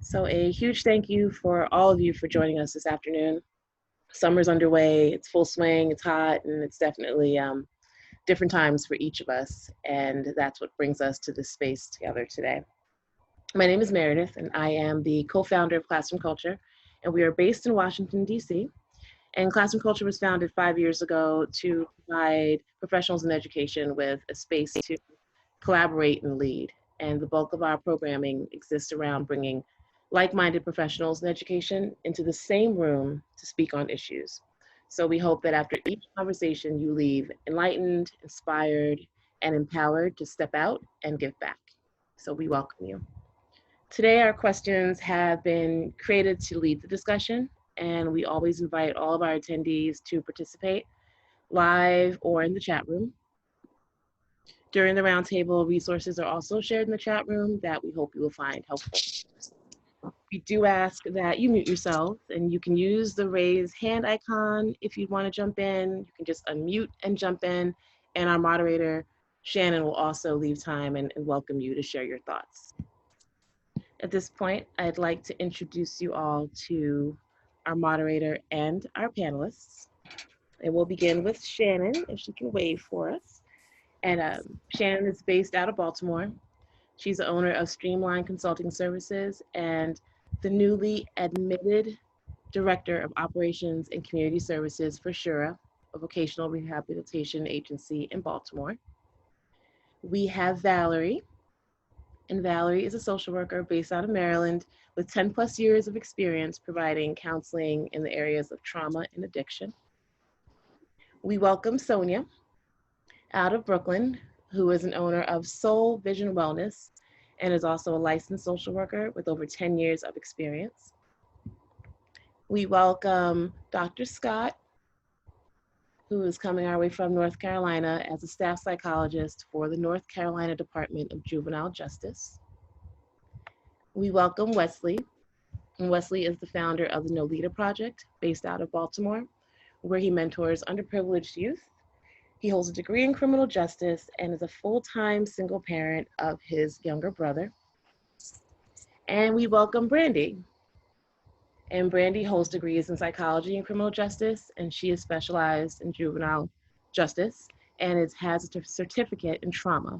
So a huge thank you for all of you for joining us this afternoon. Summer's underway, it's full swing, it's hot, and it's definitely different times for each of us. And that's what brings us to this space together today. My name is Meredith, and I am the co-founder of Classroom Culture, and we are based in Washington, D.C. And Classroom Culture was founded 5 years ago to provide professionals in education with a space to collaborate and lead. And the bulk of our programming exists around bringing like-minded professionals in education into the same room to speak on issues. So we hope that after each conversation, you leave enlightened, inspired, and empowered to step out and give back. So we welcome you. Today, our questions have been created to lead the discussion, and we always invite all of our attendees to participate live or in the chat room. During the roundtable, resources are also shared in the chat room that we hope you will find helpful. We do ask that you mute yourself, and you can use the raise hand icon if you want to jump in. You can just unmute and jump in, and our moderator, Shannon, will also leave time and welcome you to share your thoughts. At this point, I'd like to introduce you all to our moderator and our panelists. And we'll begin with Shannon, if she can wave for us. And Shannon is based out of Baltimore. She's the owner of Streamline Consulting Services and the newly admitted Director of Operations and Community Services for Shura, a vocational rehabilitation agency in Baltimore. We have Valerie, and Valerie is a social worker based out of Maryland with 10+ years of experience providing counseling in the areas of trauma and addiction. We welcome Sonia out of Brooklyn, who is an owner of Soul Vision Wellness and is also a licensed social worker with over 10 years of experience. We welcome Dr. Scott, who is coming our way from North Carolina as a staff psychologist for the North Carolina Department of Juvenile Justice. We welcome Wesley, and Wesley is the founder of the No Leader Project based out of Baltimore, where he mentors underprivileged youth. He holds a degree in criminal justice and is a full-time single parent of his younger brother. And we welcome Brandi. And Brandi holds degrees in psychology and criminal justice, and she is specialized in juvenile justice and has a certificate in trauma.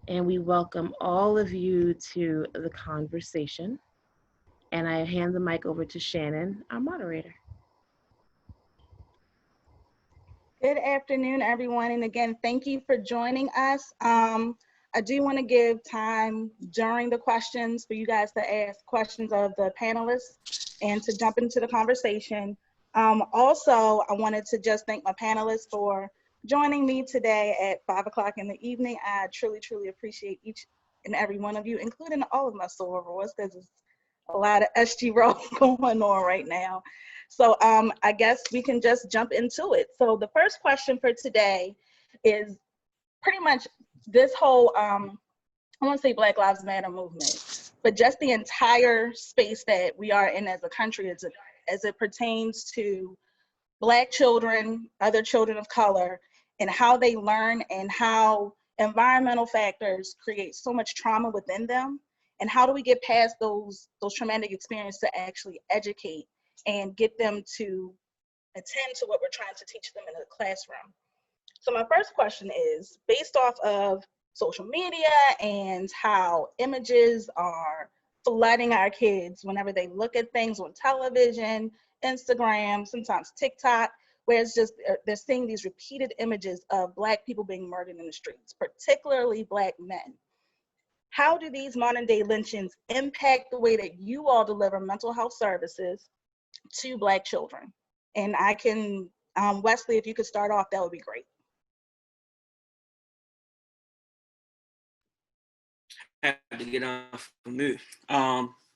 And we welcome all of you to the conversation. And I hand the mic over to Shannon, our moderator. Good afternoon, everyone. And again, thank you for joining us. I do want to give time during the questions for you guys to ask questions of the panelists and to jump into the conversation. Also, I wanted to just thank my panelists for joining me today at 5 o'clock in the evening. I truly, truly appreciate each and every one of you, including all of my sorors, because there's a lot of SG roll going on right now. So I guess we can just jump into it. So the first question for today is pretty much this whole, I want to say Black Lives Matter movement, but just the entire space that we are in as a country as it pertains to Black children, other children of color, and how they learn and how environmental factors create so much trauma within them. And how do we get past those traumatic experiences to actually educate and get them to attend to what we're trying to teach them in the classroom? So my first question is, based off of social media and how images are flooding our kids whenever they look at things on television, Instagram, sometimes TikTok, where it's just, they're seeing these repeated images of Black people being murdered in the streets, particularly Black men. How do these modern day lynchings impact the way that you all deliver mental health services to Black children? And I can, Wesley, if you could start off, that would be great. Have to get off from mute.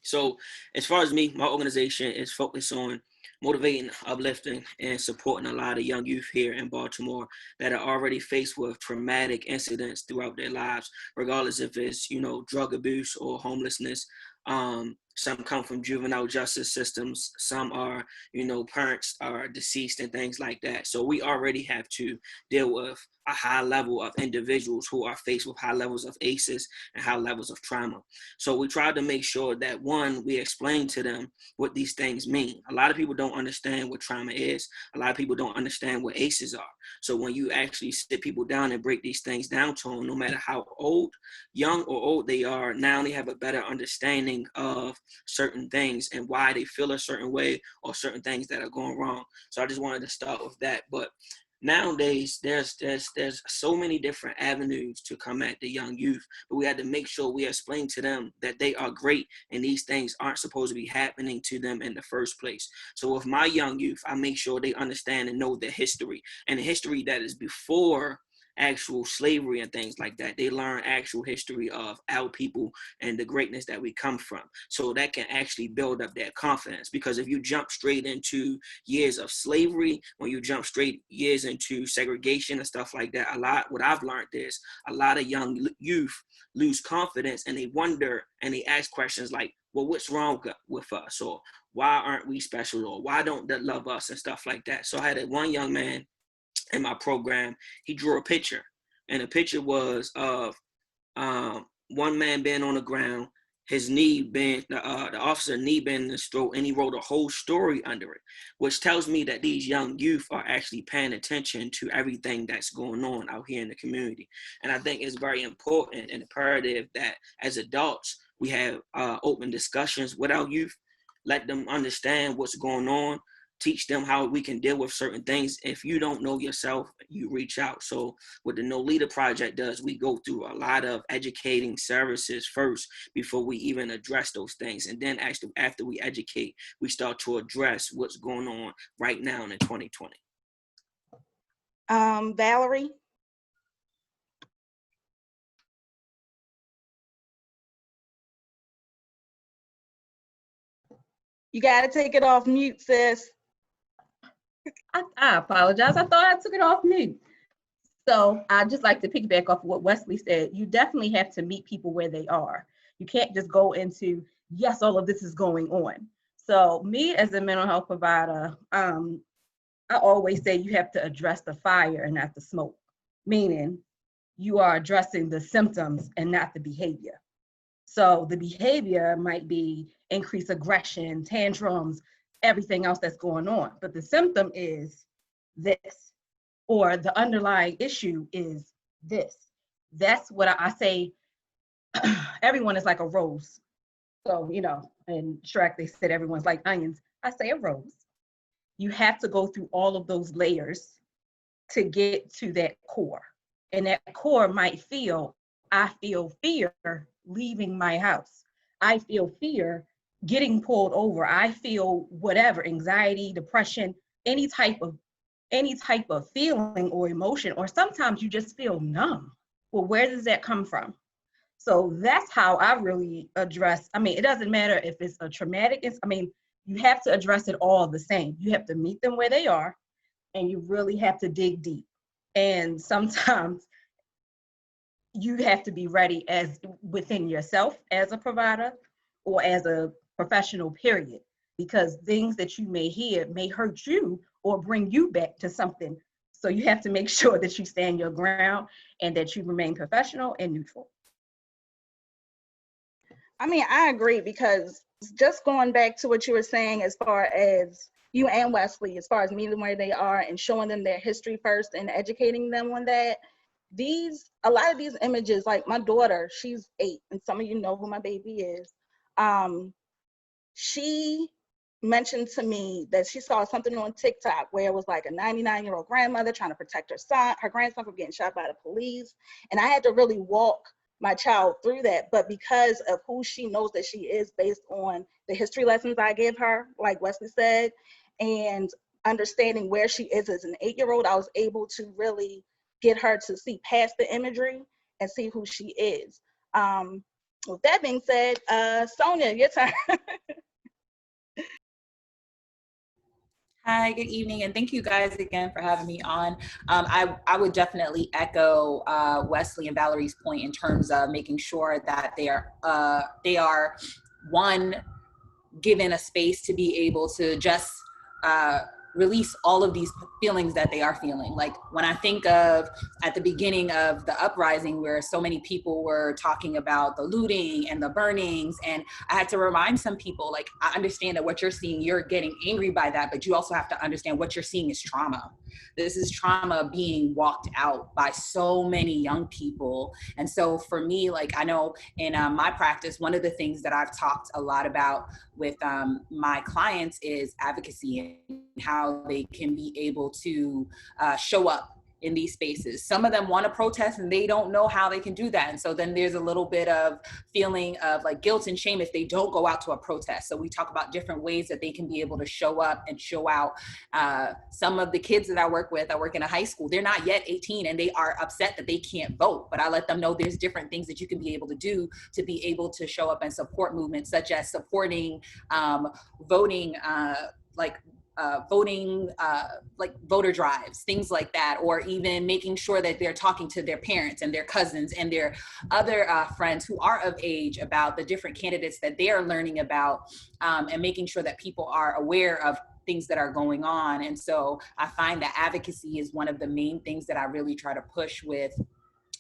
So as far as me, my organization is focused on motivating, uplifting, and supporting a lot of young youth here in Baltimore that are already faced with traumatic incidents throughout their lives, regardless if it's, drug abuse or homelessness. Some come from juvenile justice systems. Some are, parents are deceased and things like that. So we already have to deal with a high level of individuals who are faced with high levels of ACEs and high levels of trauma. So we try to make sure that, one, we explain to them what these things mean. A lot of people don't understand what trauma is. A lot of people don't understand what ACEs are. So when you actually sit people down and break these things down to them, no matter how young or old they are, now they have a better understanding of certain things and why they feel a certain way or certain things that are going wrong. So I just wanted to start with that. But nowadays, there's so many different avenues to come at the young youth, but we had to make sure we explain to them that they are great and these things aren't supposed to be happening to them in the first place. So with my young youth, I make sure they understand and know the history, and the history that is before actual slavery and things like that. They learn actual history of our people and the greatness that we come from. So that can actually build up their confidence, because if you jump straight into years of slavery, when you jump straight years into segregation and stuff like that, what I've learned is a lot of young youth lose confidence, and they wonder and they ask questions like, well, what's wrong with us? Or why aren't we special? Or why don't they love us and stuff like that? So I had one young man in my program. He drew a picture, and the picture was of one man being on the ground, his knee being, the officer knee being in his throat, and he wrote a whole story under it, which tells me that these young youth are actually paying attention to everything that's going on out here in the community. And I think it's very important and imperative that as adults, we have open discussions with our youth, let them understand what's going on, teach them how we can deal with certain things. If you don't know yourself, you reach out. So what the No Leader Project does, we go through a lot of educating services first before we even address those things. And then actually, after we educate, we start to address what's going on right now in 2020. Valerie? You got to take it off mute, sis. I apologize. I thought I took it off mute. So I'd just like to piggyback off of what Wesley said. You definitely have to meet people where they are. You can't just go into, yes, all of this is going on. So me as a mental health provider, I always say you have to address the fire and not the smoke, meaning you are addressing the symptoms and not the behavior. So the behavior might be increased aggression, tantrums, everything else that's going on. But the symptom is this, or the underlying issue is this. That's what I say. Everyone is like a rose. So, in Shrek, they said everyone's like onions. I say a rose. You have to go through all of those layers to get to that core. And that core might feel, I feel fear leaving my house. I feel fear getting pulled over. I feel whatever, anxiety, depression, any type of feeling or emotion, or sometimes you just feel numb. Well, where does that come from? So that's how I really address, it doesn't matter if it's a traumatic, you have to address it all the same. You have to meet them where they are, and you really have to dig deep. And sometimes you have to be ready as within yourself as a provider or as a professional, period, because things that you may hear may hurt you or bring you back to something. So you have to make sure that you stand your ground and that you remain professional and neutral. I agree, because just going back to what you were saying, as far as you and Wesley, as far as meeting where they are and showing them their history first and educating them on that, a lot of these images, like my daughter, she's 8, and some of you know who my baby is. She mentioned to me that she saw something on TikTok where it was like a 99-year-old grandmother trying to protect her grandson from getting shot by the police. And I had to really walk my child through that. But because of who she knows that she is, based on the history lessons I give her, like Wesley said, and understanding where she is as an 8-year-old, I was able to really get her to see past the imagery and see who she is. With that being said, Sonia, your turn. Hi, good evening, and thank you guys again for having me on. I would definitely echo Wesley and Valerie's point in terms of making sure that they are one, given a space to be able to just release all of these feelings that they are feeling. Like when I think of at the beginning of the uprising, where so many people were talking about the looting and the burnings, and I had to remind some people, like, I understand that what you're seeing, you're getting angry by that, but you also have to understand what you're seeing is trauma. This is trauma being walked out by so many young people. And so for me, like, I know in my practice, one of the things that I've talked a lot about with my clients is advocacy and how they can be able to show up in these spaces. Some of them want to protest and they don't know how they can do that. And so then there's a little bit of feeling of like guilt and shame if they don't go out to a protest. So we talk about different ways that they can be able to show up and show out. Some of the kids that I work in a high school, they're not yet 18 and they are upset that they can't vote, but I let them know there's different things that you can be able to do to be able to show up and support movements, such as supporting voting, like voter drives, things like that, or even making sure that they're talking to their parents and their cousins and their other friends who are of age about the different candidates that they are learning about, and making sure that people are aware of things that are going on. And so I find that advocacy is one of the main things that I really try to push with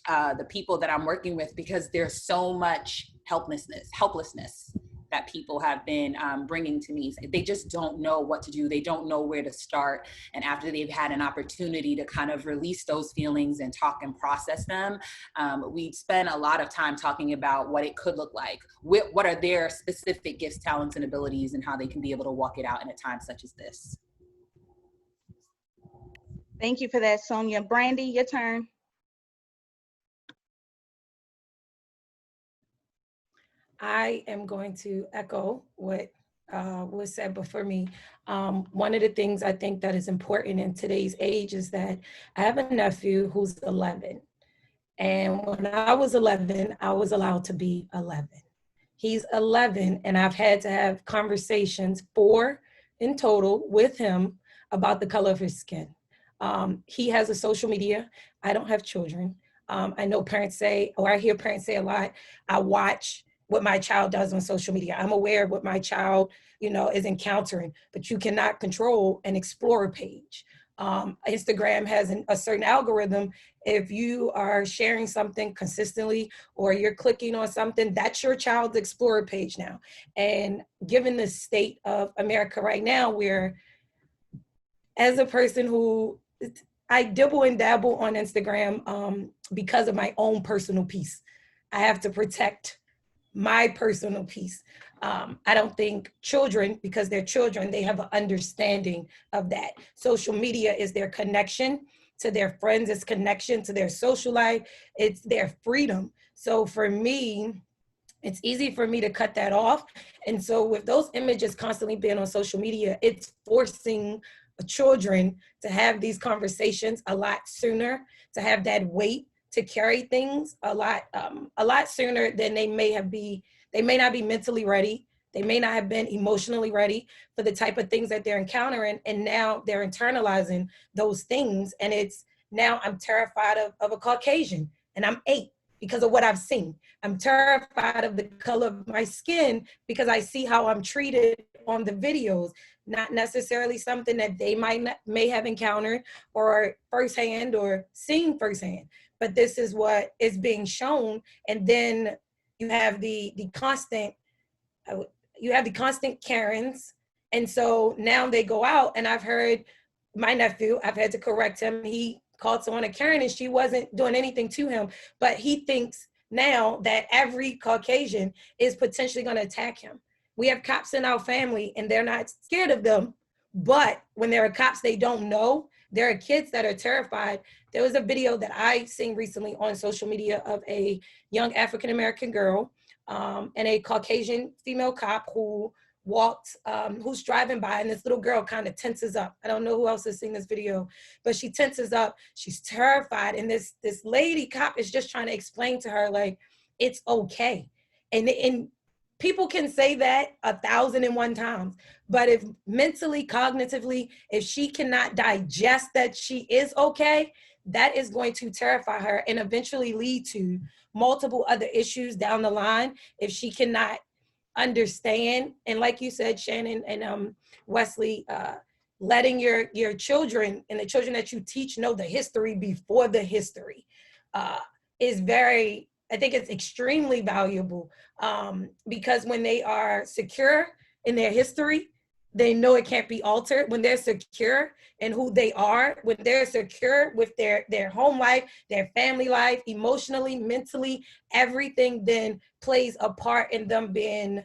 the people that I'm working with, because there's so much helplessness that people have been bringing to me. They just don't know what to do. They don't know where to start. And after they've had an opportunity to kind of release those feelings and talk and process them, we spend a lot of time talking about what it could look like. What are their specific gifts, talents, and abilities, and how they can be able to walk it out in a time such as this. Thank you for that, Sonia. Brandi, your turn. I am going to echo what was said before me. One of the things I think that is important in today's age is that I have a nephew who's 11. And when I was 11, I was allowed to be 11. He's 11, and I've had to have conversations, 4 in total, with him about the color of his skin. He has a social media. I don't have children. I know parents say, or I hear parents say a lot, I watch what my child does on social media. I'm aware of what my child, is encountering, but you cannot control an Explorer page. Instagram has a certain algorithm. If you are sharing something consistently or you're clicking on something, that's your child's Explorer page now. And given the state of America right now, where as a person who, I dibble and dabble on Instagram because of my own personal peace. I have to protect my personal peace. I don't think children, because they're children, they have an understanding of that. Social media is their connection to their friends, it's connection to their social life, it's their freedom. So for me, it's easy for me to cut that off. And so with those images constantly being on social media, it's forcing children to have these conversations a lot sooner, to have that weight to carry things a lot sooner than they may not be mentally ready. They may not have been emotionally ready for the type of things that they're encountering. And now they're internalizing those things. And now I'm terrified of a Caucasian, and I'm 8 because of what I've seen. I'm terrified of the color of my skin because I see how I'm treated on the videos, not necessarily something that they may have encountered or firsthand or seen firsthand. But this is what is being shown. And then you have the constant Karens. And so now they go out, and I've heard my nephew, I've had to correct him. He called someone a Karen and she wasn't doing anything to him, but he thinks now that every Caucasian is potentially going to attack him. We have cops in our family and they're not scared of them, but when there are cops they don't know, there are kids that are terrified. There was a video that I seen recently on social media of a young African-American girl and a Caucasian female cop who who's driving by, and this little girl kind of tenses up. I don't know who else has seen this video, but she tenses up. She's terrified. And this lady cop is just trying to explain to her, like, it's okay. And people can say that 1,001 times, but if mentally, cognitively, if she cannot digest that she is okay, that is going to terrify her and eventually lead to multiple other issues down the line if she cannot understand, and like you said, Shannon and Wesley, letting your children and the children that you teach know the history before the history is very, I think it's extremely valuable, because when they are secure in their history, they know it can't be altered. When they're secure in who they are, when they're secure with their home life, their family life, emotionally, mentally, everything then plays a part in them being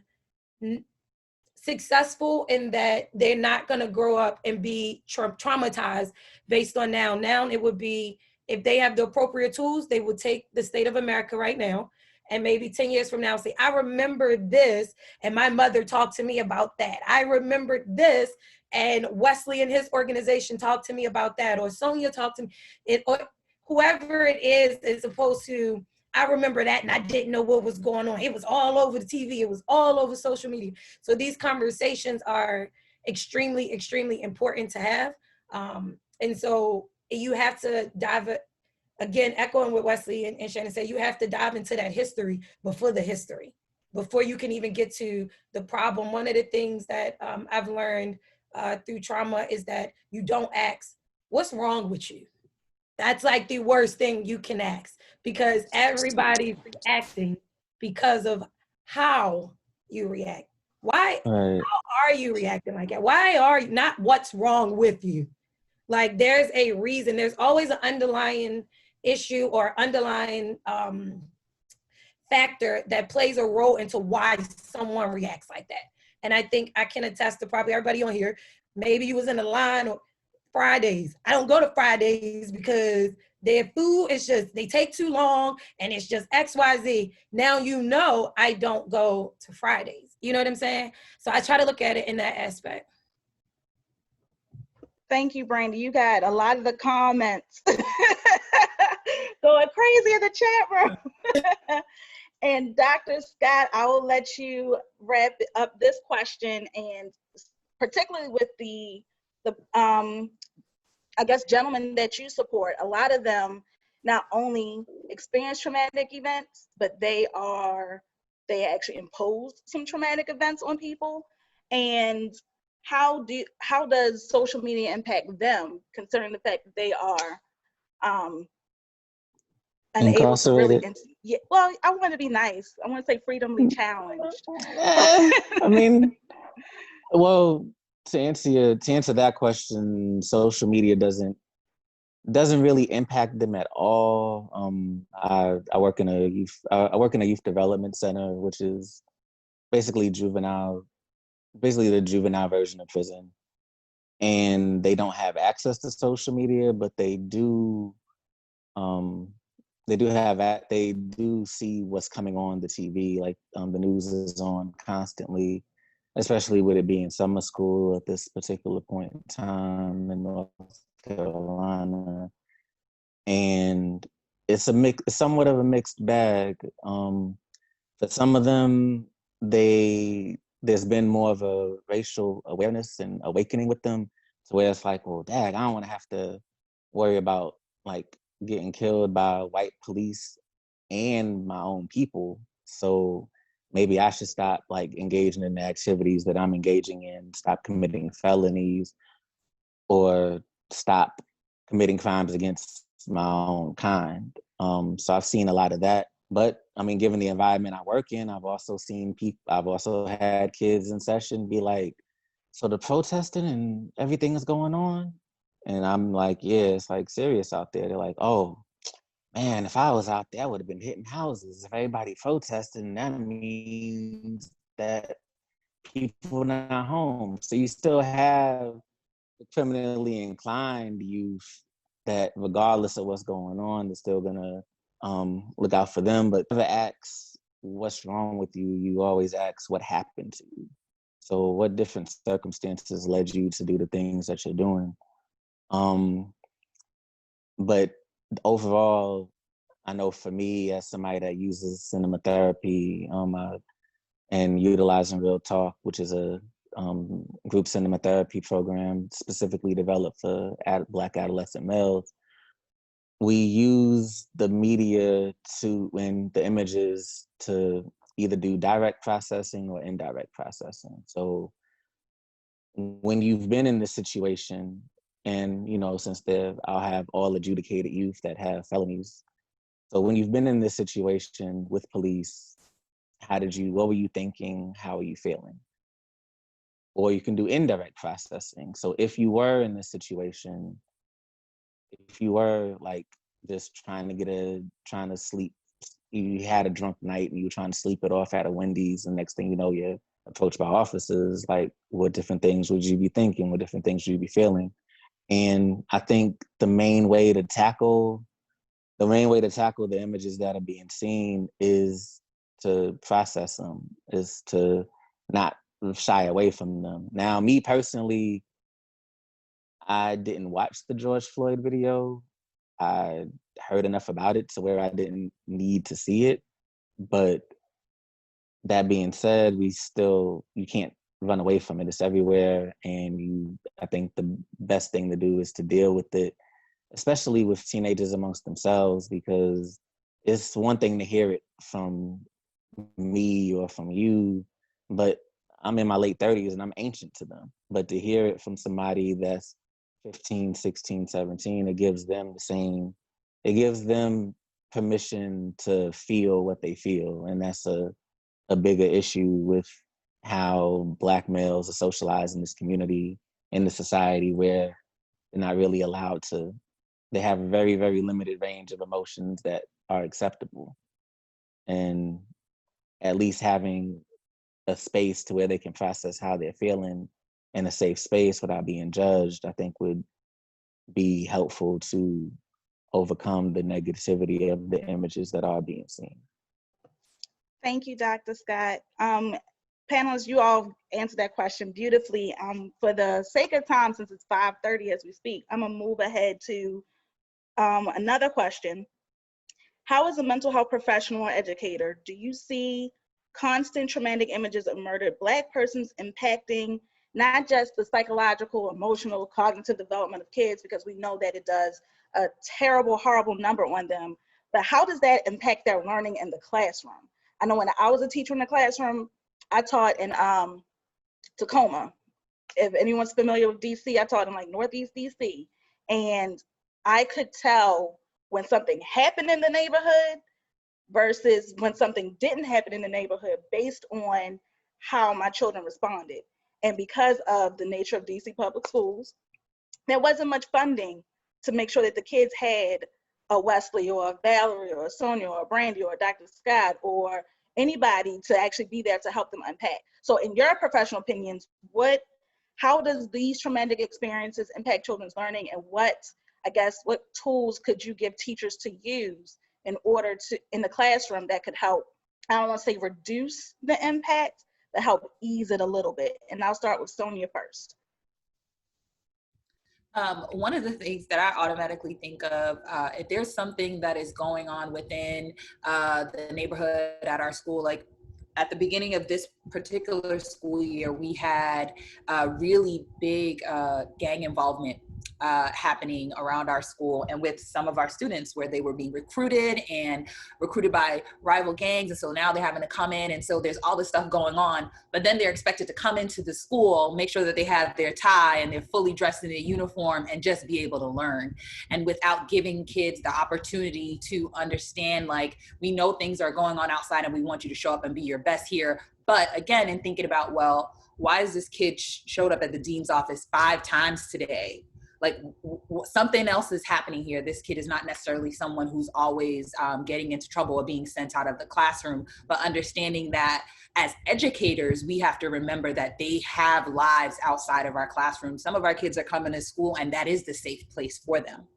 successful, in that they're not going to grow up and be traumatized based on now. Now it would be, if they have the appropriate tools, they would take the state of America right now and maybe 10 years from now say, I remember this and my mother talked to me about that. I remembered this and Wesley and his organization talked to me about that, or Sonia talked to me, or whoever it is supposed to, I remember that and I didn't know what was going on. It was all over the TV. It was all over social media. So these conversations are extremely, extremely important to have. And so you have to dive, again, echoing what Wesley and Shannon said, you have to dive into that history before the history, before you can even get to the problem. One of the things that I've learned through trauma is that you don't ask, what's wrong with you? That's like the worst thing you can ask, because everybody's reacting because of how you react. Why Right. how are you reacting like that? Why are you not what's wrong with you? Like there's a reason. There's always an underlying issue or underlying factor that plays a role into why someone reacts like that. And I think I can attest to probably everybody on here. Maybe you was in the line or Fridays. I don't go to Fridays because their food is just, they take too long and it's just XYZ. Now you know I don't go to Fridays. You know what I'm saying? So I try to look at it in that aspect. Thank you, Brandi. You got a lot of the comments going crazy in the chat room. And Dr. Scott, I will let you wrap up this question, and particularly with the I guess, gentlemen that you support. A lot of them not only experience traumatic events, but they actually impose some traumatic events on people. And how does social media impact them, concerning the fact that they are unable to really, well, I want to be nice. I want to say freedomly challenged. I mean, well, to answer that question, social media doesn't really impact them at all. I work in a youth development center, which is basically the juvenile version of prison. And they don't have access to social media, but they do see what's coming on the TV. Like the news is on constantly, especially with it being summer school at this particular point in time in North Carolina. And it's somewhat of a mixed bag. For some of them, there's been more of a racial awareness and awakening with them, to where it's like, well, dad, I don't want to have to worry about like getting killed by white police and my own people. So maybe I should stop like engaging in the activities that I'm engaging in, stop committing felonies, or stop committing crimes against my own kind. So I've seen a lot of that. But I mean, given the environment I work in, I've also had kids in session be like, so the protesting and everything is going on? And I'm like, yeah, it's like serious out there. They're like, oh, man, if I was out there, I would have been hitting houses. If everybody protesting, that means that people not home. So you still have the criminally inclined youth that, regardless of what's going on, they're still gonna look out for them. But never asks what's wrong with you. You always ask what happened to you. So what different circumstances led you to do the things that you're doing? But overall, I know for me, as somebody that uses cinema therapy and utilizing Real Talk, which is a group cinema therapy program specifically developed for Black adolescent males, we use the media and the images to either do direct processing or indirect processing. So when you've been in this situation, and since I'll have all adjudicated youth that have felonies. So when you've been in this situation with police, what were you thinking? How are you feeling? Or you can do indirect processing. So if you were in this situation, if you were like just trying to sleep, you had a drunk night and you were trying to sleep it off at a Wendy's, and next thing you know, you're approached by officers, like what different things would you be thinking? What different things would you be feeling? And I think the main way to tackle the images that are being seen is to process them, is to not shy away from them. Now, me personally, I didn't watch the George Floyd video. I heard enough about it to where I didn't need to see it. But that being said, you can't run away from it. It's everywhere. And I think the best thing to do is to deal with it, especially with teenagers amongst themselves, because it's one thing to hear it from me or from you, but I'm in my late 30s and I'm ancient to them. But to hear it from somebody that's 15, 16, 17, it gives them permission to feel what they feel. And that's a bigger issue with how Black males are socialized in this community, in the society, where they're not really allowed to. They have a very, very limited range of emotions that are acceptable. And at least having a space to where they can process how they're feeling in a safe space without being judged, I think would be helpful to overcome the negativity of the images that are being seen. Thank you, Dr. Scott. Panelists, you all answered that question beautifully. For the sake of time, since it's 5:30 as we speak, I'm gonna move ahead to another question. How, as a mental health professional or educator, do you see constant traumatic images of murdered Black persons impacting not just the psychological, emotional, cognitive development of kids, because we know that it does a terrible, horrible number on them, but how does that impact their learning in the classroom? I know when I was a teacher in the classroom, I taught in Tacoma. If anyone's familiar with DC, I taught in like Northeast DC. And I could tell when something happened in the neighborhood versus when something didn't happen in the neighborhood based on how my children responded. And because of the nature of DC public schools, there wasn't much funding to make sure that the kids had a Wesley or a Valerie or a Sonia or a Brandi or a Dr. Scott or anybody to actually be there to help them unpack. So in your professional opinions, how does these traumatic experiences impact children's learning, and what tools could you give teachers to use in order to, in the classroom, that could help, I don't want to say reduce the impact, but help ease it a little bit? And I'll start with Sonia first. One of the things that I automatically think of, if there's something that is going on within the neighborhood at our school, like at the beginning of this particular school year, we had really big gang involvement happening around our school and with some of our students, where they were being recruited by rival gangs. And so now they're having to come in. And so there's all this stuff going on, but then they're expected to come into the school, make sure that they have their tie and they're fully dressed in their uniform and just be able to learn. And without giving kids the opportunity to understand, like, we know things are going on outside and we want you to show up and be your best here. But again, in thinking about, well, why is this kid showed up at the dean's office 5 times today? Like, something else is happening here. This kid is not necessarily someone who's always getting into trouble or being sent out of the classroom, but understanding that as educators, we have to remember that they have lives outside of our classroom. Some of our kids are coming to school and that is the safe place for them.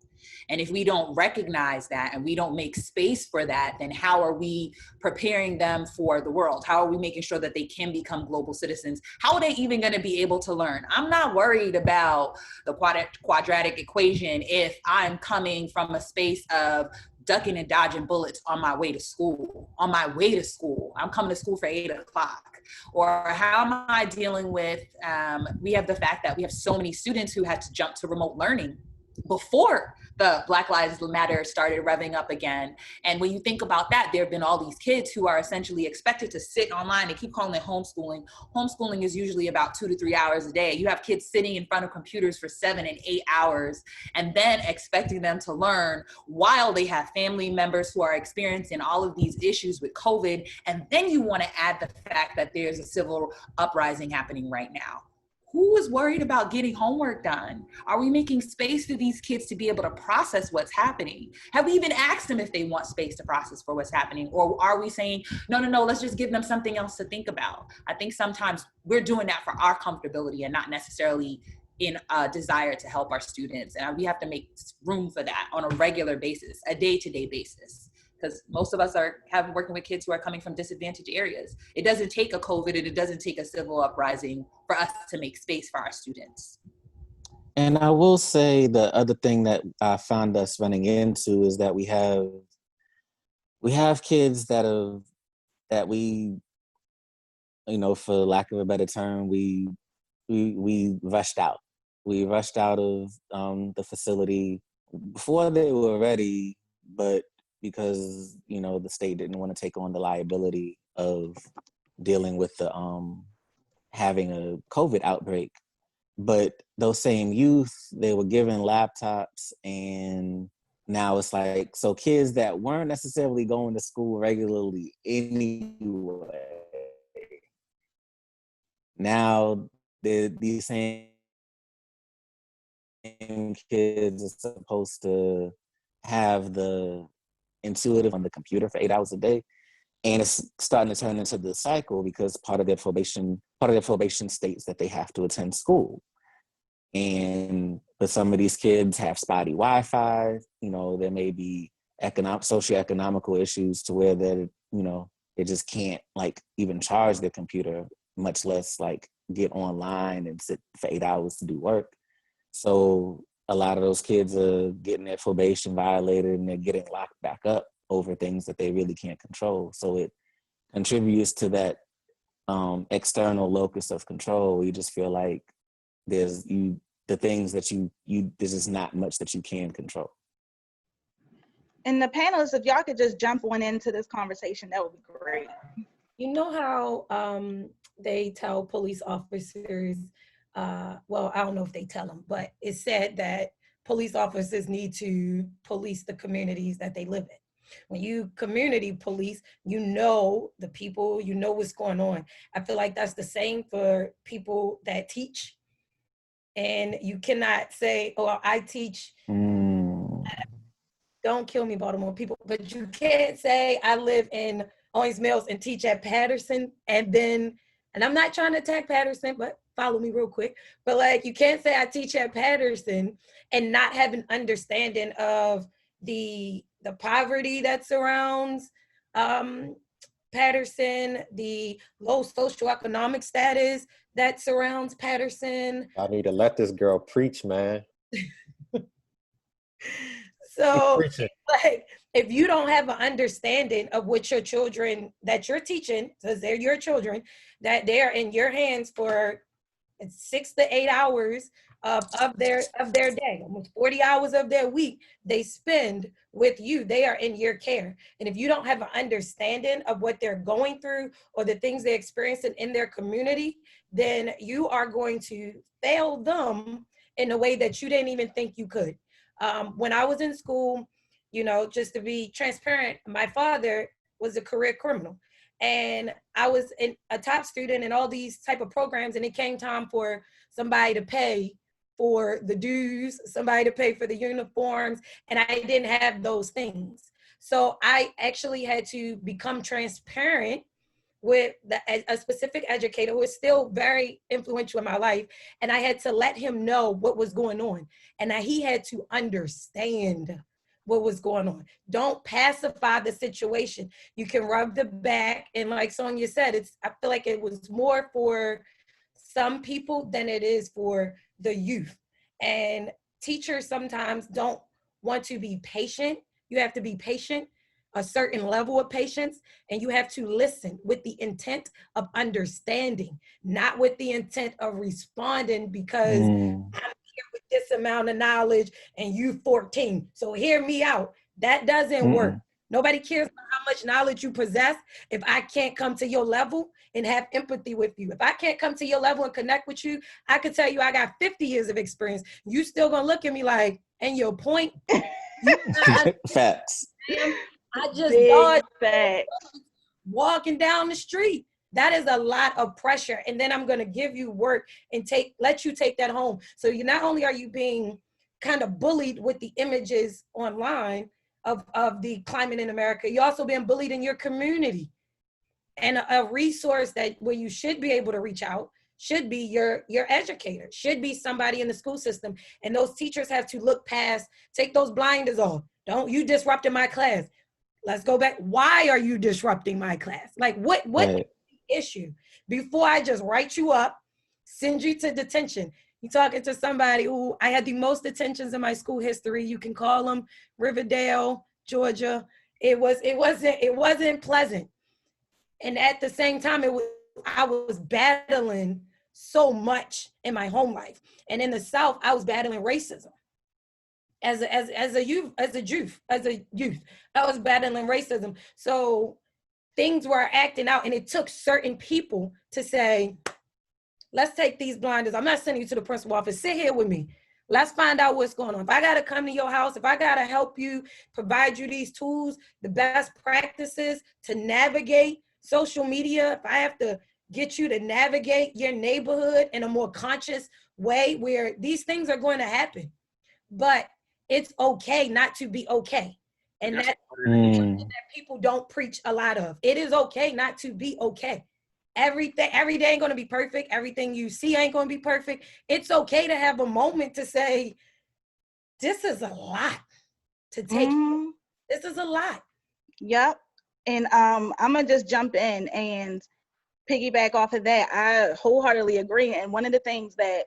And if we don't recognize that and we don't make space for that, then how are we preparing them for the world? How are we making sure that they can become global citizens? How are they even going to be able to learn? I'm not worried about the quadratic equation if I'm coming from a space of ducking and dodging bullets on my way to school. I'm coming to school for 8 o'clock. Or how am I dealing with, we have the fact that we have so many students who had to jump to remote learning. before the Black Lives Matter started revving up again. And when you think about that, there have been all these kids who are essentially expected to sit online. They keep calling it homeschooling. Homeschooling is usually about 2 to 3 hours a day. You have kids sitting in front of computers for 7 and 8 hours, and then expecting them to learn while they have family members who are experiencing all of these issues with COVID. And then you want to add the fact that there's a civil uprising happening right now. Who is worried about getting homework done? Are we making space for these kids to be able to process what's happening? Have we even asked them if they want space to process for what's happening? Or are we saying, no, let's just give them something else to think about? I think sometimes we're doing that for our comfortability and not necessarily in a desire to help our students. And we have to make room for that on a regular basis, a day-to-day basis. Because most of us are working with kids who are coming from disadvantaged areas. It doesn't take a COVID and it doesn't take a civil uprising for us to make space for our students. And I will say the other thing that I found us running into is that we have kids that we, you know, for lack of a better term, we rushed out. We rushed out of the facility before they were ready, but because, you know, the state didn't want to take on the liability of dealing with the having a COVID outbreak. But those same youth, they were given laptops, and now it's like, so kids that weren't necessarily going to school regularly anyway, now these same kids are supposed to have the intuitive on the computer for 8 hours a day, and it's starting to turn into the cycle because part of their probation states that they have to attend school. But some of these kids have spotty Wi-Fi. You know, there may be socioeconomical issues to where they just can't like even charge their computer, much less like get online and sit for 8 hours to do work. So a lot of those kids are getting their probation violated and they're getting locked back up over things that they really can't control. So it contributes to that external locus of control. You just feel like there's just not much that you can control. And the panelists, if y'all could just jump on into this conversation, that would be great. You know how they tell police officers, well, I don't know if they tell them, but it's said that police officers need to police the communities that they live in. When you community police, you know the people, you know what's going on. I feel like that's the same for people that teach. And you cannot say, oh, I teach. Don't kill me, Baltimore people, but you can't say I live in Owings Mills and teach at Patterson, and I'm not trying to attack Patterson, but follow me real quick. But like, you can't say I teach at Patterson and not have an understanding of the poverty that surrounds Patterson, the low socioeconomic status that surrounds Patterson. I need to let this girl preach, man. So, like, if you don't have an understanding of what your children that you're teaching, because they're your children, that they're in your hands for 6 to 8 hours of their day, almost 40 hours of their week, they spend with you. They are in your care. And if you don't have an understanding of what they're going through or the things they're experiencing in their community, then you are going to fail them in a way that you didn't even think you could. When I was in school, you know, just to be transparent, my father was a career criminal. And I was a top student in all these type of programs, and it came time for somebody to pay for the dues, somebody to pay for the uniforms, and I didn't have those things. So I actually had to become transparent with a specific educator who is still very influential in my life, and I had to let him know what was going on, and that he had to understand what was going on. Don't pacify the situation. You can rub the back, and like Sonia said, I feel like it was more for some people than it is for the youth. And teachers sometimes don't want to be patient. You have to be patient, a certain level of patience, and you have to listen with the intent of understanding, not with the intent of responding because I'm here with this amount of knowledge and you 14. So hear me out. That doesn't work. Nobody cares about how much knowledge you possess if I can't come to your level and have empathy with you. If I can't come to your level and connect with you, I could tell you I got 50 years of experience. You still gonna look at me like, and your point? Facts. I just dodged walking down the street. That is a lot of pressure. And then I'm gonna give you work and let you take that home. So you not only are you being kind of bullied with the images online of the climate in America, you're also being bullied in your community. And a resource that where you should be able to reach out should be your educator, should be somebody in the school system. And those teachers have to look past, take those blinders off. Don't you disrupting my class. Let's go back. Why are you disrupting my class? Like what is the issue? Before I just write you up, send you to detention. You're talking to somebody who I had the most detentions in my school history. You can call them Riverdale, Georgia. It wasn't pleasant. And at the same time, I was battling so much in my home life. And in the South, I was battling racism. As a youth, I was battling racism. So things were acting out, and it took certain people to say, let's take these blinders. I'm not sending you to the principal office. Sit here with me. Let's find out what's going on. If I got to come to your house, if I got to help you, provide you these tools, the best practices to navigate social media, if I have to get you to navigate your neighborhood in a more conscious way where these things are going to happen. But it's okay not to be okay. And that people don't preach a lot of. It is okay not to be okay. Every day ain't going to be perfect. Everything you see ain't going to be perfect. It's okay to have a moment to say, this is a lot to take. This is a lot. Yep. And I'm going to just jump in and piggyback off of that. I wholeheartedly agree. And one of the things that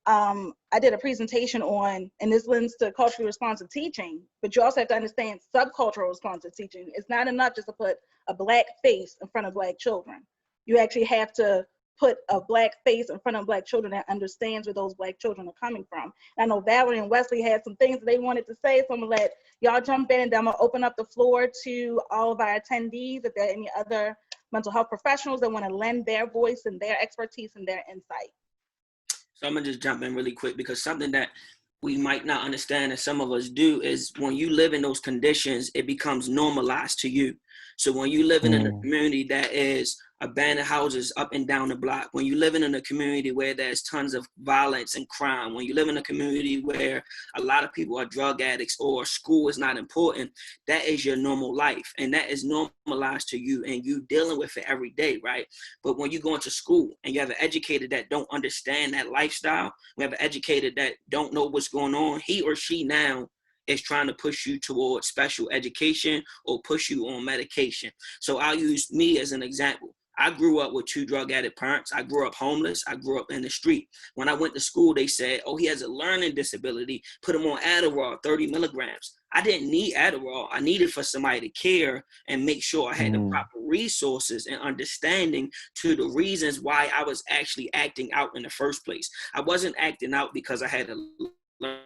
I did a presentation on, and this lends to culturally responsive teaching, but you also have to understand subcultural responsive teaching. It's not enough just to put a Black face in front of Black children. You actually have to put a Black face in front of Black children that understands where those Black children are coming from. And I know Valerie and Wesley had some things that they wanted to say, so I'm gonna let y'all jump in, and then I'm gonna open up the floor to all of our attendees if there are any other mental health professionals that wanna lend their voice and their expertise and their insight. So I'm gonna just jump in really quick, because something that we might not understand, and some of us do, is when you live in those conditions, it becomes normalized to you. So when you live in a community that is abandoned houses up and down the block, when you live in a community where there's tons of violence and crime, when you live in a community where a lot of people are drug addicts or school is not important, that is your normal life. And that is normalized to you, and you dealing with it every day, right? But when you go into school and you have an educator that don't understand that lifestyle, we have an educator that don't know what's going on, he or she now is trying to push you towards special education or push you on medication. So I'll use me as an example. I grew up with 2 drug addict parents. I grew up homeless. I grew up in the street. When I went to school, they said, oh, he has a learning disability. Put him on Adderall, 30 milligrams. I didn't need Adderall. I needed for somebody to care and make sure I had the proper resources and understanding to the reasons why I was actually acting out in the first place. I wasn't acting out because I had a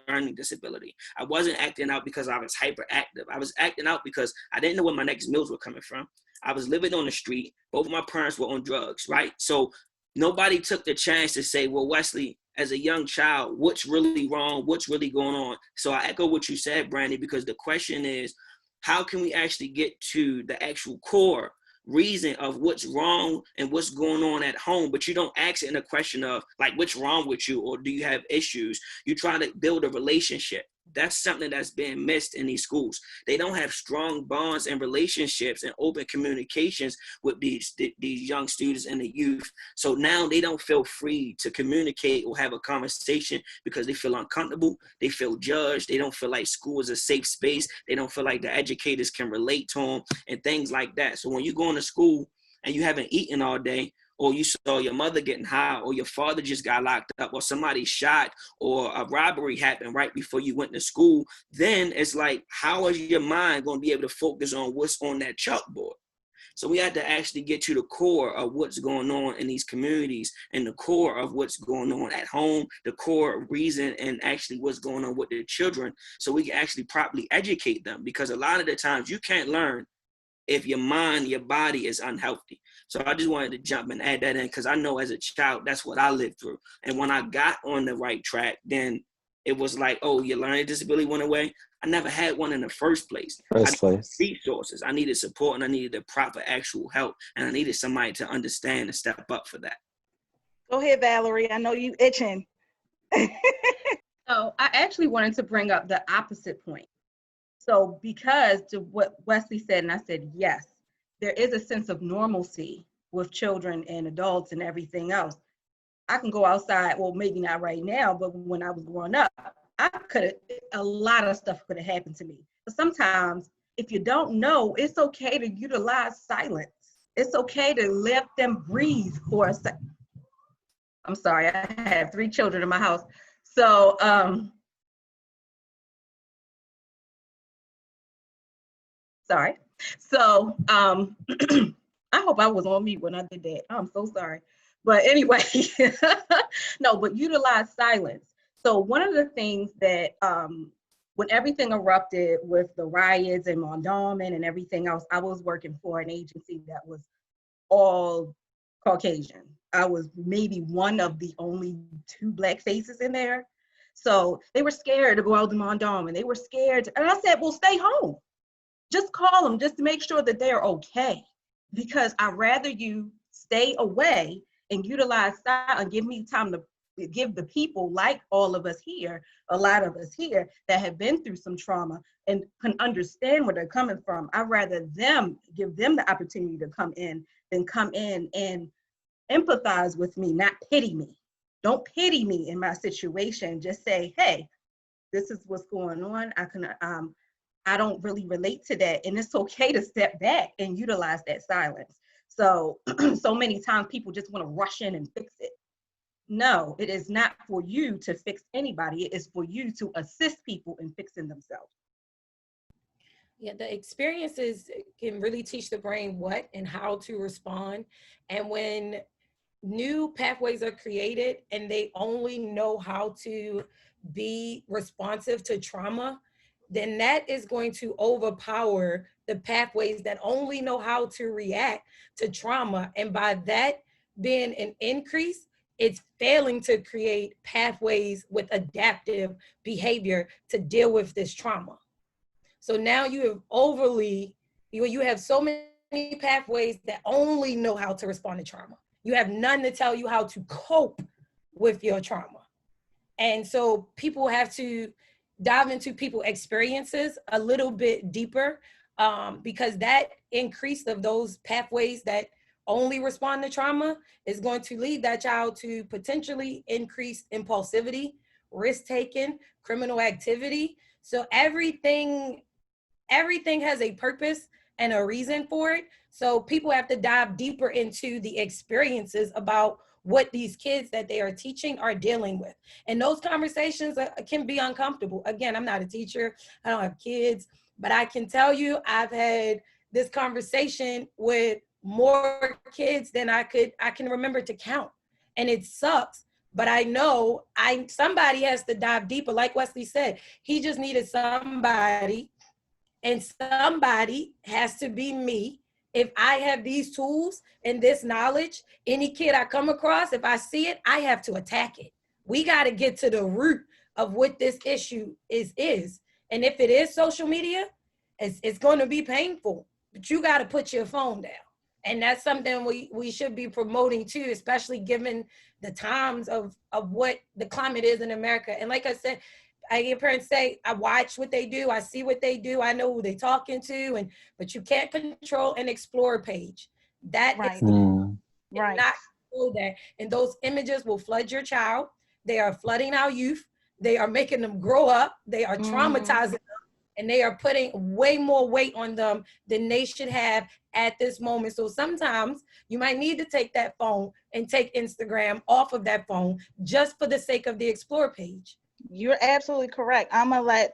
learning disability. I wasn't acting out because I was hyperactive. I was acting out because I didn't know where my next meals were coming from. I was living on the street. Both of my parents were on drugs, right? So nobody took the chance to say, well, Wesley, as a young child, what's really wrong? What's really going on? So I echo what you said, Brandi, because the question is, how can we actually get to the actual core reason of what's wrong and what's going on at home? But you don't ask it in a question of like, what's wrong with you, or do you have issues? You try to build a relationship. That's something that's being missed in these schools. They don't have strong bonds and relationships and open communications with these young students and the youth. So now they don't feel free to communicate or have a conversation because they feel uncomfortable. They feel judged. They don't feel like school is a safe space. They don't feel like the educators can relate to them and things like that. So when you go into school and you haven't eaten all day, or you saw your mother getting high, or your father just got locked up, or somebody shot, or a robbery happened right before you went to school, then it's like, how is your mind going to be able to focus on what's on that chalkboard? So we had to actually get to the core of what's going on in these communities and the core of what's going on at home, the core reason and actually what's going on with the children, so we can actually properly educate them. Because a lot of the times you can't learn if your mind, your body is unhealthy. So I just wanted to jump and add that in, because I know as a child, that's what I lived through. And when I got on the right track, then it was like, oh, your learning disability went away. I never had one in the first place. I needed resources. I needed support, and I needed the proper actual help. And I needed somebody to understand and step up for that. Go ahead, Valerie. I know you itching. So I actually wanted to bring up the opposite point. So because to what Wesley said, and I said, yes, there is a sense of normalcy with children and adults and everything else. I can go outside, well, maybe not right now, but when I was growing up, a lot of stuff could have happened to me. But sometimes if you don't know, it's okay to utilize silence. It's okay to let them breathe for a second. I'm sorry, I have 3 children in my house. So, sorry. So I hope I was on mute when I did that. I'm so sorry. But anyway, no, but utilize silence. So one of the things that when everything erupted with the riots and Mondawmin and everything else, I was working for an agency that was all Caucasian. I was maybe one of the only 2 Black faces in there. So they were scared to go out to Mondawmin. They were scared. And I said, well, stay home. Just call them just to make sure that they're okay. Because I'd rather you stay away and utilize silence and give me time to give the people like all of us here, a lot of us here that have been through some trauma and can understand where they're coming from. I'd rather give them the opportunity to come in than come in and empathize with me, not pity me. Don't pity me in my situation. Just say, hey, this is what's going on. I don't really relate to that. And it's okay to step back and utilize that silence. So, so many times people just want to rush in and fix it. No, it is not for you to fix anybody. It is for you to assist people in fixing themselves. Yeah, the experiences can really teach the brain what and how to respond. And when new pathways are created and they only know how to be responsive to trauma, then that is going to overpower the pathways that only know how to react to trauma. And by that being an increase, it's failing to create pathways with adaptive behavior to deal with this trauma. So now you have so many pathways that only know how to respond to trauma. You have none to tell you how to cope with your trauma. And so people have to dive into people's experiences a little bit deeper, because that increase of those pathways that only respond to trauma is going to lead that child to potentially increased impulsivity, risk-taking, criminal activity. So everything has a purpose and a reason for it. So people have to dive deeper into the experiences about what these kids that they are teaching are dealing with. And those conversations can be uncomfortable. Again, I'm not a teacher, I don't have kids, but I can tell you I've had this conversation with more kids than I can remember to count. And it sucks, but I know somebody has to dive deeper. Like Wesley said, he just needed somebody, and somebody has to be me. If I have these tools and this knowledge, any kid I come across, if I see it, I have to attack it. We got to get to the root of what this issue is. And if it is social media, it's going to be painful, but you got to put your phone down. And that's something we should be promoting too, especially given the times of what the climate is in America. And like I said, I hear parents say, I watch what they do, I see what they do, I know who they're talking to, but you can't control an Explore page. That is not control that. And those images will flood your child. They are flooding our youth. They are making them grow up. They are traumatizing them. And they are putting way more weight on them than they should have at this moment. So sometimes you might need to take that phone and take Instagram off of that phone just for the sake of the Explore page. You're absolutely correct. I'm gonna let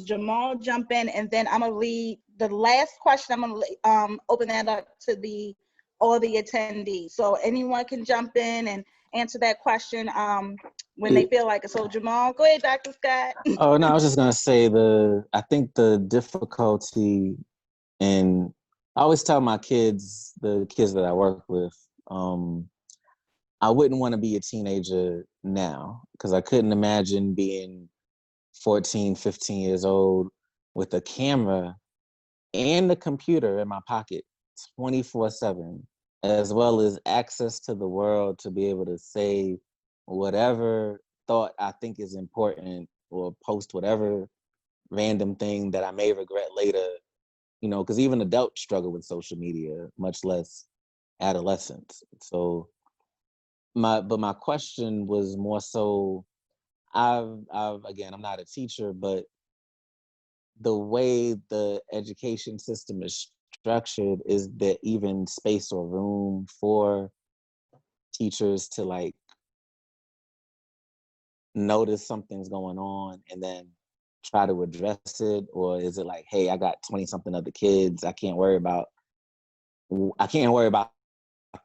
Jamal jump in, and then I'm gonna lead the last question. I'm gonna open that up to all the attendees. So anyone can jump in and answer that question when they feel like it. So Jamal, go ahead, Dr. Scott. Oh no, I was just gonna say I think the difficulty, and I always tell my kids, the kids that I work with, I wouldn't want to be a teenager now, because I couldn't imagine being 14, 15 years old with a camera and a computer in my pocket 24/7, as well as access to the world to be able to say whatever thought I think is important, or post whatever random thing that I may regret later, because even adults struggle with social media, much less adolescents. So my question was more so, I've again, I'm not a teacher, but the way the education system is structured, is there even space or room for teachers to like notice something's going on and then try to address it? Or is it like, hey, I got 20 something other kids, I can't worry about the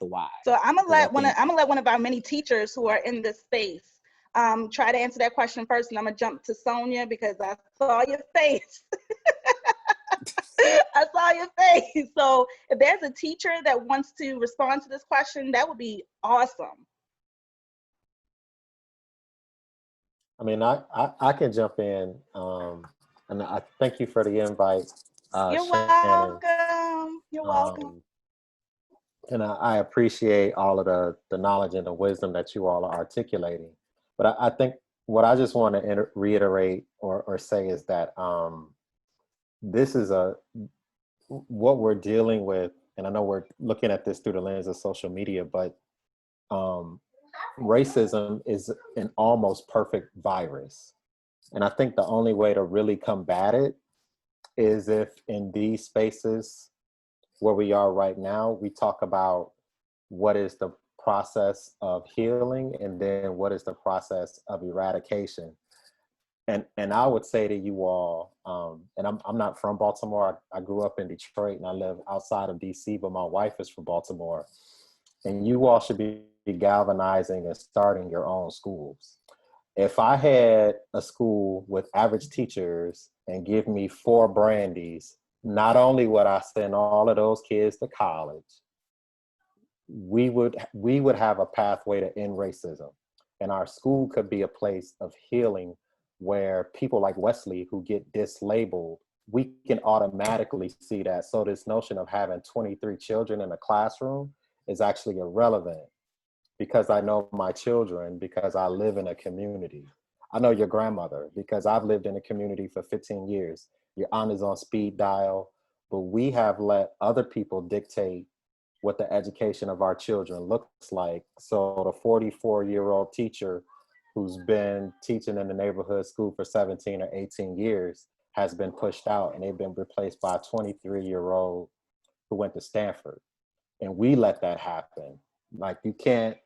why? So I'm gonna let one of our many teachers who are in this space try to answer that question first, and I'm gonna jump to Sonia because I saw your face. I saw your face. So if there's a teacher that wants to respond to this question, that would be awesome. I mean, I can jump in, and I thank you for the invite. You're Shannon. welcome. You're welcome. And I appreciate all of the knowledge and the wisdom that you all are articulating. But I think what I just want to reiterate or say is that this is what we're dealing with, and I know we're looking at this through the lens of social media, but racism is an almost perfect virus. And I think the only way to really combat it is if in these spaces where we are right now, we talk about what is the process of healing, and then what is the process of eradication. And I would say to you all, and I'm not from Baltimore. I grew up in Detroit, and I live outside of DC, but my wife is from Baltimore. And you all should be galvanizing and starting your own schools. If I had a school with average teachers and give me 4 Brandis, not only would I send all of those kids to college, we would have a pathway to end racism. And our school could be a place of healing where people like Wesley who get dislabeled, we can automatically see that. So this notion of having 23 children in a classroom is actually irrelevant, because I know my children, because I live in a community. I know your grandmother because I've lived in a community for 15 years. Your aunt is on speed dial, but we have let other people dictate what the education of our children looks like. So the 44-year-old teacher who's been teaching in the neighborhood school for 17 or 18 years has been pushed out, and they've been replaced by a 23-year-old who went to Stanford. And we let that happen. Like, you can't,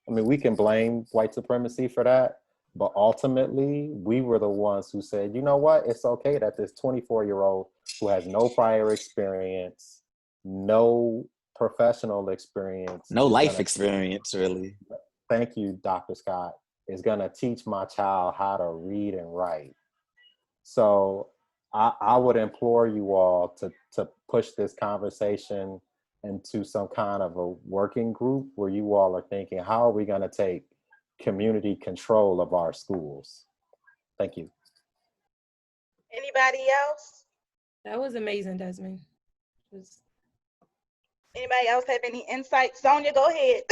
I mean, we can blame white supremacy for that, but ultimately we were the ones who said, you know what, it's okay that this 24-year-old who has no prior experience, no professional experience, No life experience, really. Thank you, Dr. Scott, is gonna teach my child how to read and write. So I would implore you all to push this conversation into some kind of a working group where you all are thinking, how are we gonna take community control of our schools? Thank you. Anybody else? That was amazing, Desmond. Anybody else have any insight? Sonia, go ahead.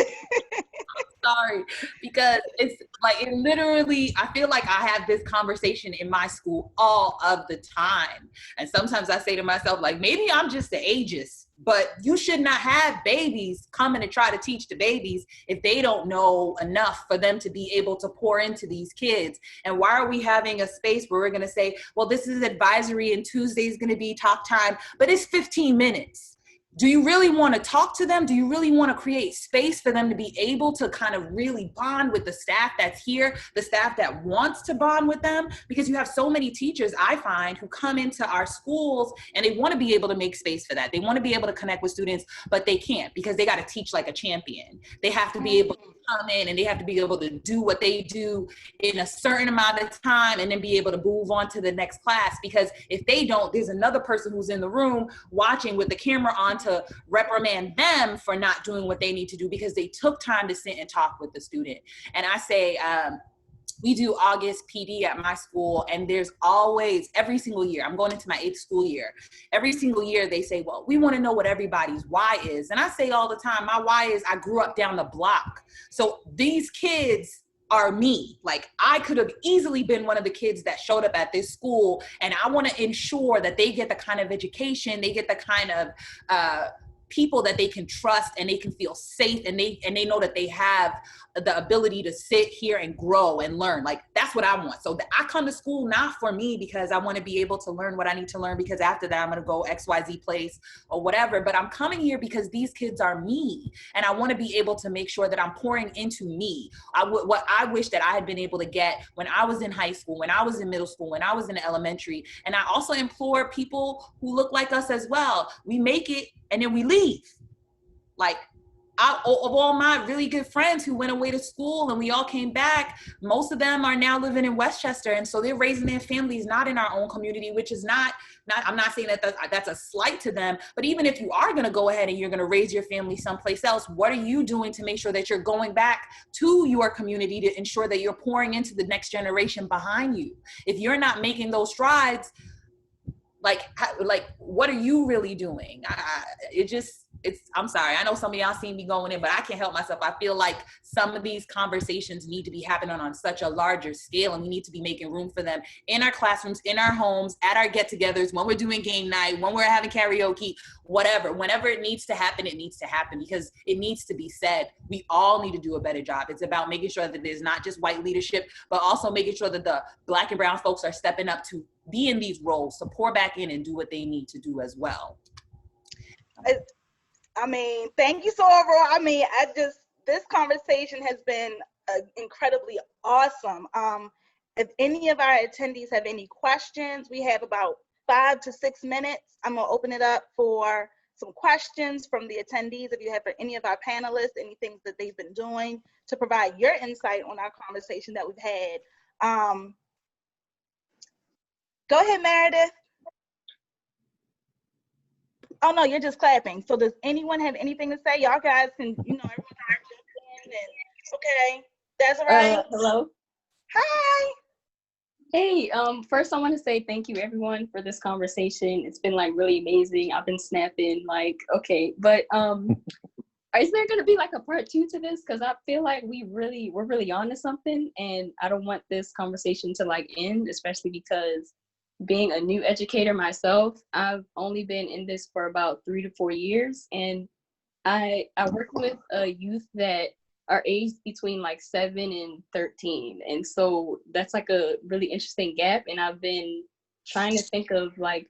Sorry, because it's like, it literally, I feel like I have this conversation in my school all of the time. And sometimes I say to myself, like, maybe I'm just the ageist, but you should not have babies coming to try to teach the babies if they don't know enough for them to be able to pour into these kids. And why are we having a space where we're going to say, well, this is advisory and Tuesday is going to be talk time, but it's 15 minutes. do you really want to talk to them? Do you really want to create space for them to be able to kind of really bond with the staff that's here, the staff that wants to bond with them? Because you have so many teachers, I find, who come into our schools and they want to be able to make space for that. They want to be able to connect with students, but they can't because they got to teach like a champion. They have to be able to come in and they have to be able to do what they do in a certain amount of time and then be able to move on to the next class. Because if they don't, there's another person who's in the room watching with the camera on to reprimand them for not doing what they need to do because they took time to sit and talk with the student. And I say, we do August PD at my school, and there's always, every single year, I'm going into my 8th school year, every single year they say, well, we want to know what everybody's why is. And I say all the time, my why is I grew up down the block. So these kids are me. Like, I could have easily been one of the kids that showed up at this school, and I want to ensure that they get the kind of education, they get the kind of people that they can trust and they can feel safe, and they know that they have the ability to sit here and grow and learn. Like, that's what I want. So I come to school not for me because I want to be able to learn what I need to learn, because after that I'm going to go XYZ place or whatever, but I'm coming here because these kids are me, and I want to be able to make sure that I'm pouring into me. What I wish that I had been able to get when I was in high school, when I was in middle school, when I was in elementary. And I also implore people who look like us as well. We make it and then we leave. Like, of all my really good friends who went away to school and we all came back, most of them are now living in Westchester. And so they're raising their families not in our own community, which is not I'm not saying that that's a slight to them, but even if you are going to go ahead and you're going to raise your family someplace else, what are you doing to make sure that you're going back to your community to ensure that you're pouring into the next generation behind you? If you're not making those strides, like what are you really doing? I'm sorry. I know some of y'all seen me going in, but I can't help myself. I feel like some of these conversations need to be happening on such a larger scale, and we need to be making room for them in our classrooms, in our homes, at our get-togethers, when we're doing game night, when we're having karaoke, whatever. Whenever it needs to happen, it needs to happen, because it needs to be said. We all need to do a better job. It's about making sure that there's not just white leadership, but also making sure that the Black and brown folks are stepping up to be in these roles, to pour back in and do what they need to do as well. I mean, thank you so overall. I mean, this conversation has been incredibly awesome. If any of our attendees have any questions, we have about 5 to 6 minutes. I'm gonna open it up for some questions from the attendees. If you have for any of our panelists, any things that they've been doing to provide your insight on our conversation that we've had. Go ahead, Meredith. Oh no, you're just clapping. So does anyone have anything to say? Y'all guys can, everyone can jump in and, okay. Desiree. Hello. Hi. Hey, first I want to say thank you everyone for this conversation. It's been like really amazing. I've been snapping like, okay, but is there gonna be like a part 2 to this? Because I feel like we're really on to something, and I don't want this conversation to like end, especially because being a new educator myself, I've only been in this for about 3 to 4 years, and I work with youth that are aged between like 7 and 13, and so that's like a really interesting gap. And I've been trying to think of like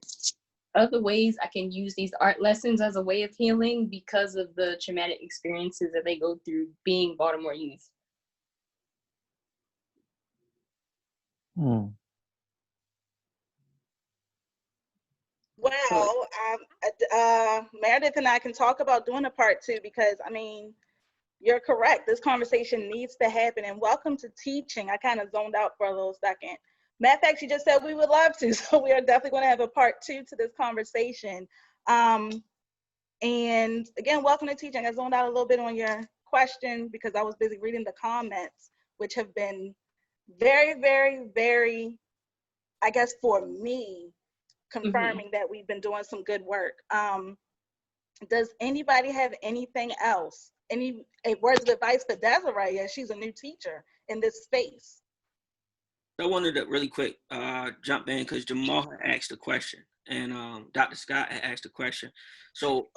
other ways I can use these art lessons as a way of healing because of the traumatic experiences that they go through being Baltimore youth. Well, Meredith and I can talk about doing a part 2, because I mean, you're correct. This conversation needs to happen. And welcome to teaching. I kind of zoned out for a little second. Matter of fact, she just said we would love to. So we are definitely going to have a part 2 to this conversation. And again, welcome to teaching. I zoned out a little bit on your question because I was busy reading the comments, which have been very, very, very, I guess for me, confirming that we've been doing some good work. Does anybody have anything else? Any words of advice for Desiree, as she's a new teacher in this space? I wanted to really quick jump in because Jamal had asked a question, and Dr. Scott had asked a question. So,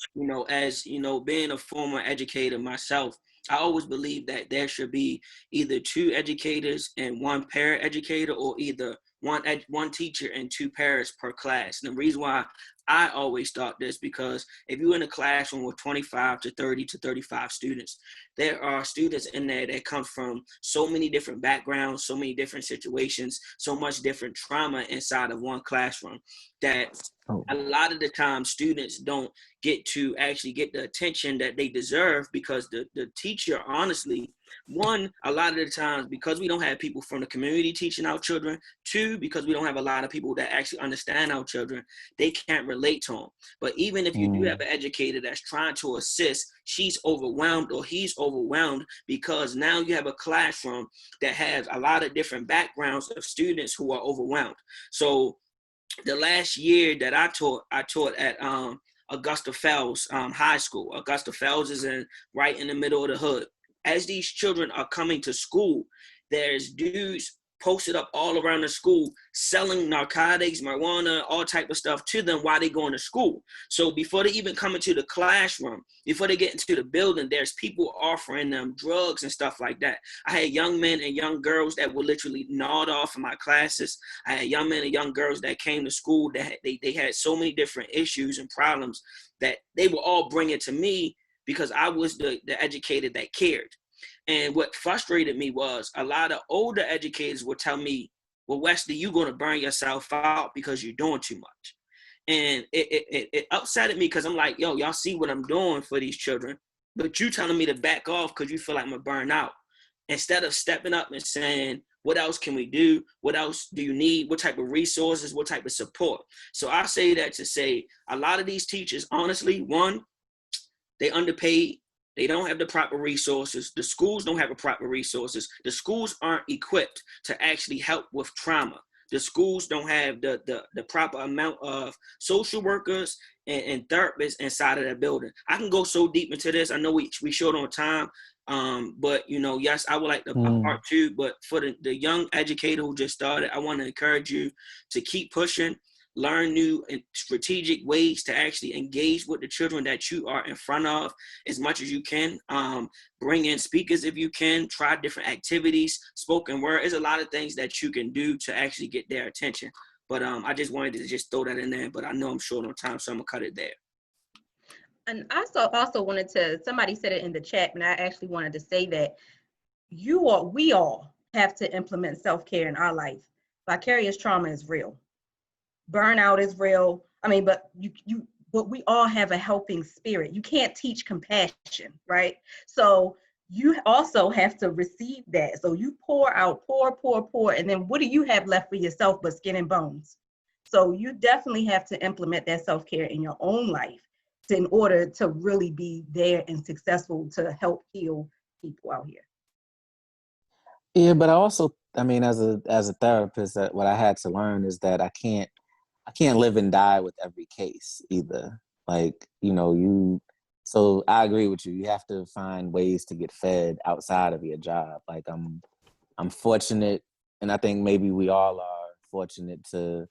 as being a former educator myself, I always believe that there should be either 2 educators and 1 paraeducator, or either one teacher and 2 parents per class. And the reason why I always thought this, because if you're in a classroom with 25 to 30 to 35 students, there are students in there that come from so many different backgrounds, so many different situations, so much different trauma inside of one classroom that a lot of the time students don't get to actually get the attention that they deserve, because the teacher, honestly, one, a lot of the times, because we don't have people from the community teaching our children, 2, because we don't have a lot of people that actually understand our children, they can't relate to them. But even if you do have an educator that's trying to assist, she's overwhelmed or he's overwhelmed, because now you have a classroom that has a lot of different backgrounds of students who are overwhelmed. So the last year that I taught at Augusta Fells High School. Augusta Fells is right in the middle of the hood. As these children are coming to school, there's dudes posted up all around the school selling narcotics, marijuana, all type of stuff to them while they going to school. So before they even come into the classroom, before they get into the building, there's people offering them drugs and stuff like that. I had young men and young girls that were literally gnawed off in my classes. I had young men and young girls that came to school that they had so many different issues and problems that they were all bringing to me, because I was the educator that cared. And what frustrated me was a lot of older educators would tell me, well, Wesley, you're going to burn yourself out because you're doing too much. And it upset me, because I'm like, yo, y'all see what I'm doing for these children, but you telling me to back off because you feel like I'm going to burn out. Instead of stepping up and saying, what else can we do? What else do you need? What type of resources? What type of support? So I say that to say a lot of these teachers, honestly, one, they underpaid. They don't have the proper resources. The schools don't have the proper resources. The schools aren't equipped to actually help with trauma. The schools don't have the proper amount of social workers and therapists inside of that building. I can go so deep into this. I know we short on time, but yes, I would like a part 2. But for the young educator who just started, I want to encourage you to keep pushing. Learn new and strategic ways to actually engage with the children that you are in front of as much as you can. Bring in speakers if you can. Try different activities, spoken word. There's a lot of things that you can do to actually get their attention. But I just wanted to just throw that in there. But I know I'm short on time, so I'm going to cut it there. And I also wanted to, somebody said it in the chat, and I actually wanted to say that we all have to implement self-care in our life. Vicarious trauma is real. Burnout is real. I mean, but but we all have a helping spirit. You can't teach compassion, right? So you also have to receive that. So you pour out, pour, and then what do you have left for yourself but skin and bones? So you definitely have to implement that self-care in your own life in order to really be there and successful to help heal people out here. Yeah, but I mean, as a therapist, that what I had to learn is that I can't live and die with every case either. Like, so I agree with you. You have to find ways to get fed outside of your job. Like I'm fortunate, and I think maybe we all are fortunate to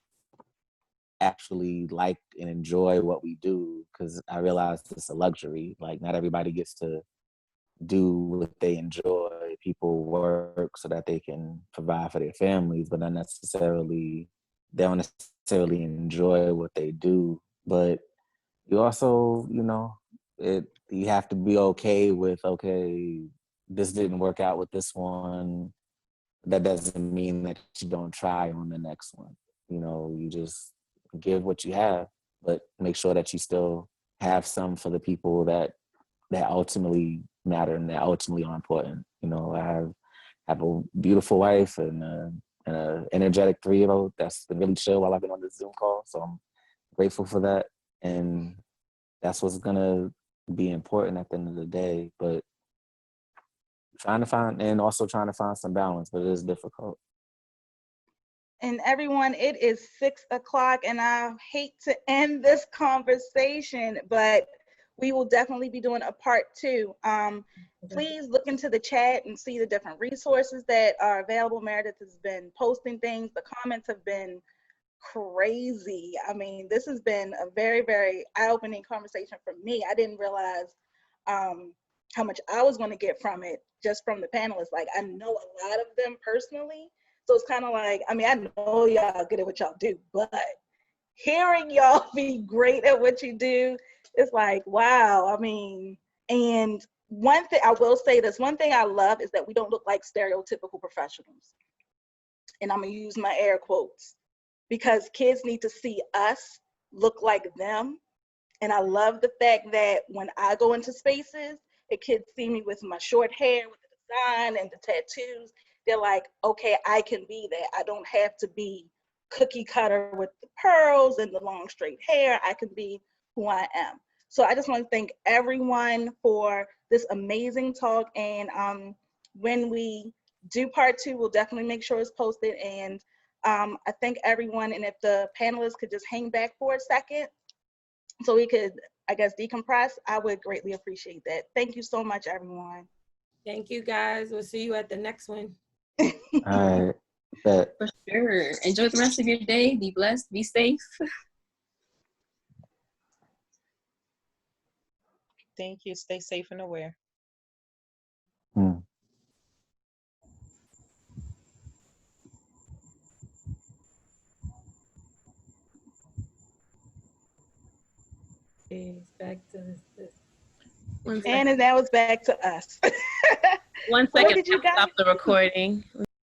actually like and enjoy what we do, because I realize it's a luxury. Like not everybody gets to do what they enjoy. People work so that they can provide for their families, but they don't necessarily enjoy what they do. But you also, you have to be okay with, this didn't work out with this one. That doesn't mean that you don't try on the next one. You just give what you have, but make sure that you still have some for the people that ultimately matter and that ultimately are important. I have a beautiful wife and an energetic 3-year-old that's been really chill while I've been on this Zoom call. So I'm grateful for that. And that's what's gonna be important at the end of the day. But trying to find some balance, but it is difficult. And everyone, it is 6 o'clock, and I hate to end this conversation, but we will definitely be doing a part 2. Please look into the chat and see the different resources that are available. Meredith has been posting things. The comments have been crazy. I mean, this has been a very, very eye-opening conversation for me. I didn't realize how much I was going to get from it just from the panelists. Like, I know a lot of them personally, So it's kind of like, I mean, I know y'all good at what y'all do, but hearing y'all be great at what you do, it's like, wow. I mean, and one thing I will say this, one thing I love is that we don't look like stereotypical professionals. And I'm gonna use my air quotes, because kids need to see us look like them. And I love the fact that when I go into spaces, the kids see me with my short hair, with the design and the tattoos. They're like, okay, I can be that. I don't have to be cookie cutter with the pearls and the long straight hair. I can be who I am. So I just want to thank everyone for this amazing talk. And when we do part 2, we'll definitely make sure it's posted. And I thank everyone. And if the panelists could just hang back for a second so we could, I guess, decompress, I would greatly appreciate that. Thank you so much, everyone. Thank you, guys. We'll see you at the next one. All right. Bet. For sure. Enjoy the rest of your day. Be blessed. Be safe. Thank you. Stay safe and aware. It's back to this. And now it's back to us. 1 What second, did you guys stop the recording.